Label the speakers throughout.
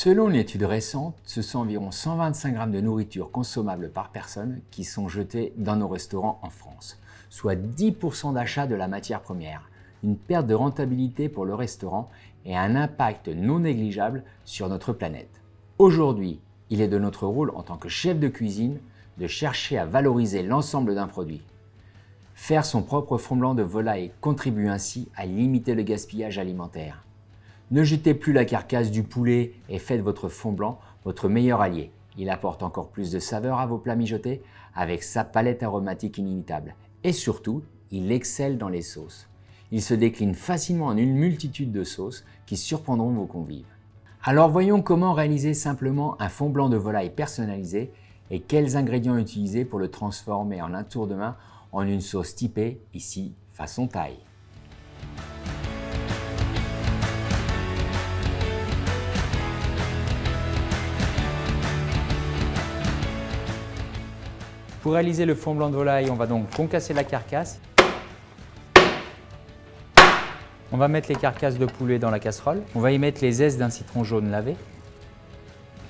Speaker 1: Selon une étude récente, ce sont environ 125 grammes de nourriture consommable par personne qui sont jetés dans nos restaurants en France, soit 10% d'achat de la matière première, une perte de rentabilité pour le restaurant et un impact non négligeable sur notre planète. Aujourd'hui, il est de notre rôle en tant que chef de cuisine de chercher à valoriser l'ensemble d'un produit. Faire son propre fond blanc de volaille contribue ainsi à limiter le gaspillage alimentaire. Ne jetez plus la carcasse du poulet et faites votre fond blanc votre meilleur allié. Il apporte encore plus de saveur à vos plats mijotés avec sa palette aromatique inimitable. Et surtout, il excelle dans les sauces. Il se décline facilement en une multitude de sauces qui surprendront vos convives. Alors voyons comment réaliser simplement un fond blanc de volaille personnalisé et quels ingrédients utiliser pour le transformer en un tour de main en une sauce typée, ici façon thaï. Pour réaliser le fond blanc de volaille, on va donc concasser la carcasse. On va mettre les carcasses de poulet dans la casserole. On va y mettre les zestes d'un citron jaune lavé.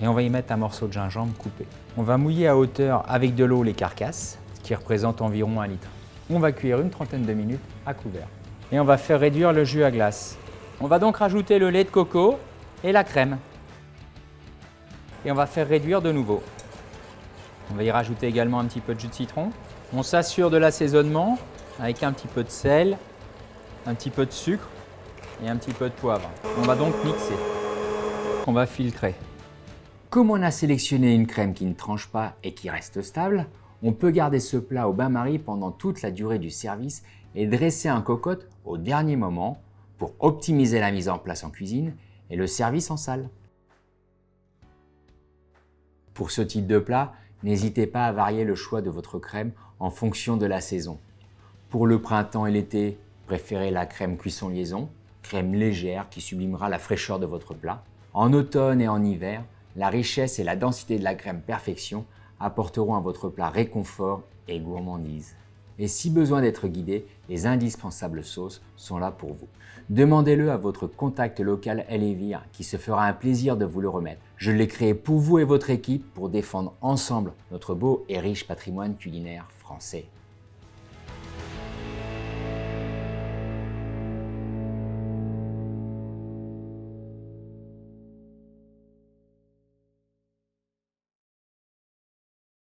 Speaker 1: Et on va y mettre un morceau de gingembre coupé. On va mouiller à hauteur avec de l'eau les carcasses, ce qui représente environ 1 litre. On va cuire une trentaine de minutes à couvert. Et on va faire réduire le jus à glace. On va donc rajouter le lait de coco et la crème. Et on va faire réduire de nouveau. On va y rajouter également un petit peu de jus de citron. On s'assure de l'assaisonnement avec un petit peu de sel, un petit peu de sucre et un petit peu de poivre. On va donc mixer. On va filtrer. Comme on a sélectionné une crème qui ne tranche pas et qui reste stable, on peut garder ce plat au bain-marie pendant toute la durée du service et dresser un cocotte au dernier moment pour optimiser la mise en place en cuisine et le service en salle. Pour ce type de plat, n'hésitez pas à varier le choix de votre crème en fonction de la saison. Pour le printemps et l'été, préférez la crème cuisson liaison, crème légère qui sublimera la fraîcheur de votre plat. En automne et en hiver, la richesse et la densité de la crème perfection apporteront à votre plat réconfort et gourmandise. Et si besoin d'être guidé, les indispensables sauces sont là pour vous. Demandez-le à votre contact local Elevir qui se fera un plaisir de vous le remettre. Je l'ai créé pour vous et votre équipe pour défendre ensemble notre beau et riche patrimoine culinaire français.